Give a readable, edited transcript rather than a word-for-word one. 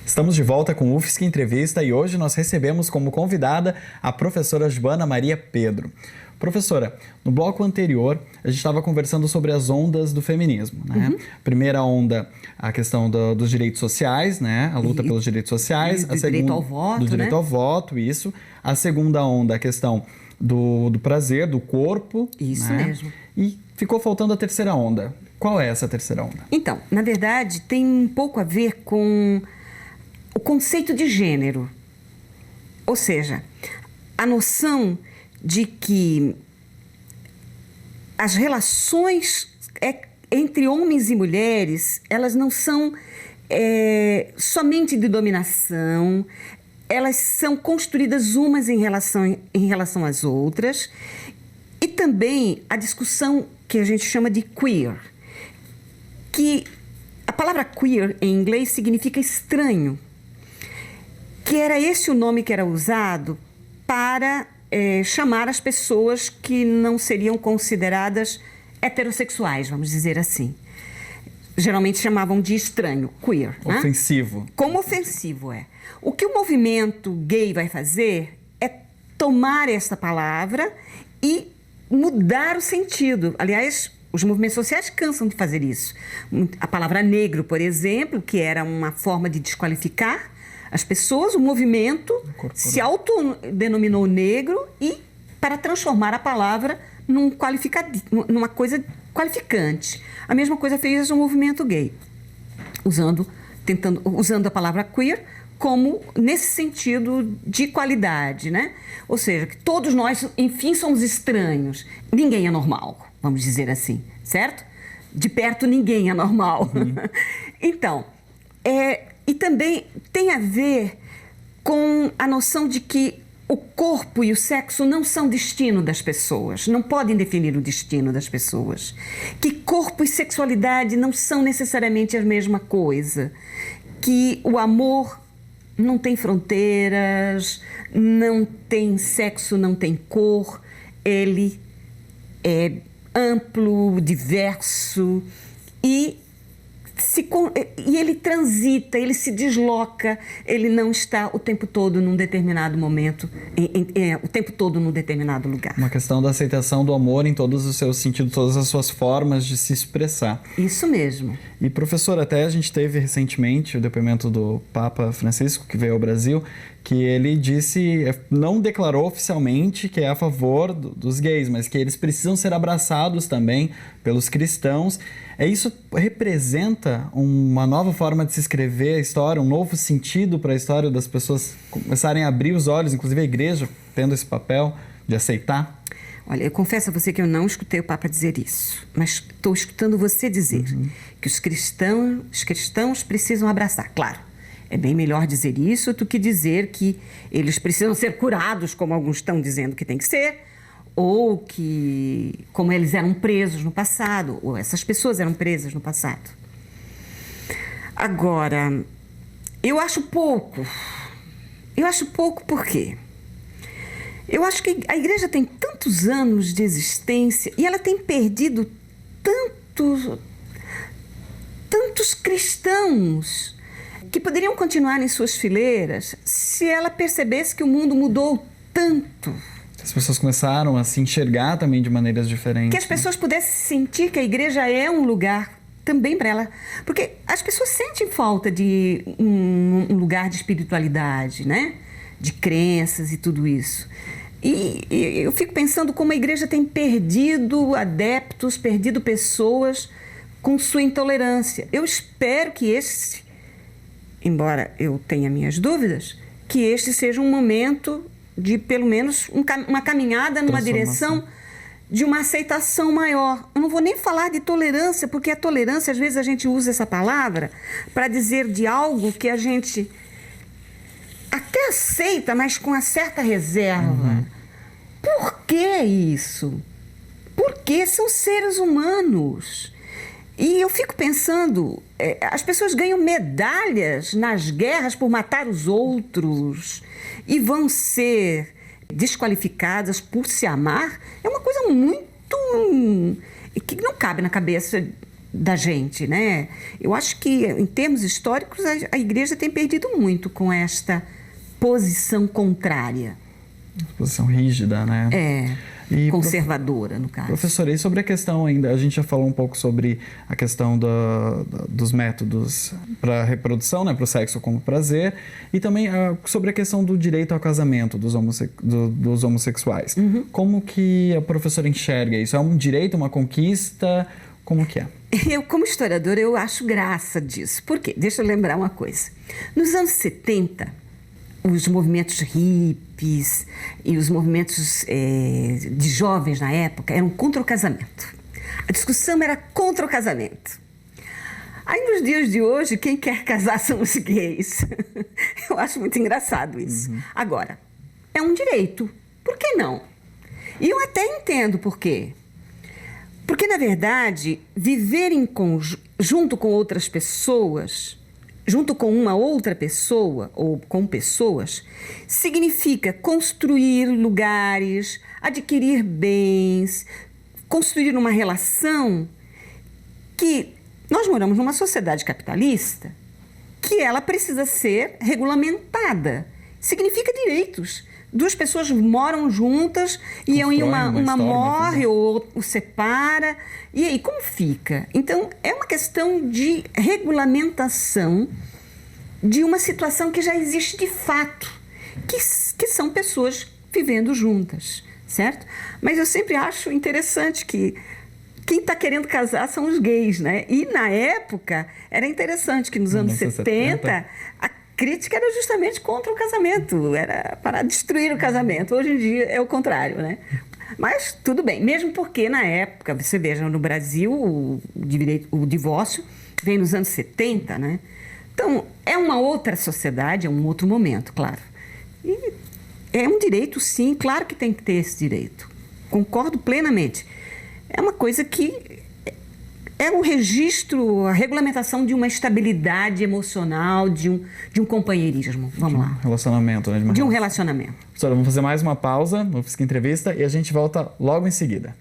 Estamos de volta com o UFSC Entrevista e hoje nós recebemos como convidada a professora Joana Maria Pedro. Professora, no bloco anterior a gente estava conversando sobre as ondas do feminismo, né? Primeira onda, a questão dos direitos sociais, né? A luta pelos direitos sociais. Do direito ao voto, do direito ao voto, isso. A segunda onda, a questão do prazer, do corpo. Isso, né? Mesmo. E ficou faltando a terceira onda. Qual é essa terceira onda? Então, na verdade, tem um pouco a ver com o conceito de gênero. Ou seja, a noção de que as relações entre homens e mulheres, elas não são somente de dominação, elas são construídas umas em relação às outras, e também a discussão que a gente chama de queer, que a palavra queer em inglês significa estranho, que era esse o nome que era usado para chamar as pessoas que não seriam consideradas heterossexuais, vamos dizer assim. Geralmente chamavam de estranho, queer. Ofensivo. Né? Como ofensivo, é. O que o movimento gay vai fazer é tomar essa palavra e mudar o sentido. Aliás, os movimentos sociais cansam de fazer isso. A palavra negro, por exemplo, que era uma forma de desqualificar as pessoas, o movimento se autodenominou negro e para transformar a palavra numa coisa qualificante. A mesma coisa fez o movimento gay, usando a palavra queer como nesse sentido de qualidade, né? Ou seja, que todos nós, enfim, somos estranhos. Ninguém é normal, vamos dizer assim, certo? De perto ninguém é normal. Então, e também tem a ver com a noção de que o corpo e o sexo não são destino das pessoas, não podem definir o destino das pessoas. Que corpo e sexualidade não são necessariamente a mesma coisa. Que o amor não tem fronteiras, não tem sexo, não tem cor, ele é amplo, diverso e ele transita, ele se desloca, ele não está o tempo todo num determinado momento, o tempo todo num determinado lugar. Uma questão da aceitação do amor em todos os seus sentidos, todas as suas formas de se expressar. Isso mesmo. E, professor, até a gente teve recentemente o depoimento do Papa Francisco, que veio ao Brasil, que ele não declarou oficialmente que é a favor dos gays, mas que eles precisam ser abraçados também pelos cristãos. Isso representa uma nova forma de se escrever a história, um novo sentido para a história das pessoas começarem a abrir os olhos, inclusive a igreja tendo esse papel de aceitar? Olha, eu confesso a você que eu não escutei o Papa dizer isso, mas estou escutando você dizer que os cristãos precisam abraçar. Claro, é bem melhor dizer isso do que dizer que eles precisam ser curados, como alguns estão dizendo que tem que ser, ou que, como eles eram presos no passado, ou essas pessoas eram presas no passado. Agora, eu acho pouco. Eu acho pouco por quê? Eu acho que a igreja tem tantos anos de existência e ela tem perdido tantos cristãos que poderiam continuar em suas fileiras se ela percebesse que o mundo mudou tanto. As pessoas começaram a se enxergar também de maneiras diferentes. Que as pessoas pudessem sentir que a igreja é um lugar também para ela. Porque as pessoas sentem falta de um lugar de espiritualidade, né? De crenças e tudo isso. E eu fico pensando como a igreja tem perdido adeptos, perdido pessoas com sua intolerância. Eu espero que embora eu tenha minhas dúvidas, que este seja um momento de pelo menos uma caminhada numa direção de uma aceitação maior. Eu não vou nem falar de tolerância, porque a tolerância, às vezes a gente usa essa palavra para dizer de algo que a gente até aceita, mas com uma certa reserva. Por que isso? Porque são seres humanos. E eu fico pensando, as pessoas ganham medalhas nas guerras por matar os outros e vão ser desqualificadas por se amar. É uma coisa muito... que não cabe na cabeça da gente, né? Eu acho que, em termos históricos, a igreja tem perdido muito com esta posição contrária. Posição rígida, né? E conservadora, no caso. Professora, e sobre a questão ainda, a gente já falou um pouco sobre a questão dos métodos para reprodução, né, para o sexo como prazer, e também sobre a questão do direito ao casamento dos homossexuais. Como que a professora enxerga isso? É um direito, uma conquista? Como que é? Eu, como historiadora, eu acho graça disso. Por quê? Deixa eu lembrar uma coisa. Nos anos 70, os movimentos hippies e os movimentos de jovens na época eram contra o casamento. A discussão era contra o casamento. Aí, nos dias de hoje, quem quer casar são os gays. Eu acho muito engraçado isso. Agora, é um direito. Por que não? E eu até entendo por quê. Porque, na verdade, viver junto com outras pessoas, junto com uma outra pessoa ou com pessoas, significa construir lugares, adquirir bens, construir uma relação que nós moramos numa sociedade capitalista que ela precisa ser regulamentada. Significa direitos. Duas pessoas moram juntas e uma morre ou separa. E aí, como fica? Então, é uma questão de regulamentação de uma situação que já existe de fato, que são pessoas vivendo juntas, certo? Mas eu sempre acho interessante que quem está querendo casar são os gays, né? E, na época, era interessante que nos anos 70 a crítica era justamente contra o casamento, era para destruir o casamento. Hoje em dia é o contrário, né? Mas tudo bem, mesmo porque na época, você veja, no Brasil o divórcio vem nos anos 70, né? Então, é uma outra sociedade, é um outro momento, claro. E é um direito, sim, claro que tem que ter esse direito. Concordo plenamente. É uma coisa que é um registro, a regulamentação de uma estabilidade emocional, de um companheirismo. Vamos lá. Relacionamento, né? De um relacionamento. Professora, vamos fazer mais uma pausa no Fisca Entrevista e a gente volta logo em seguida.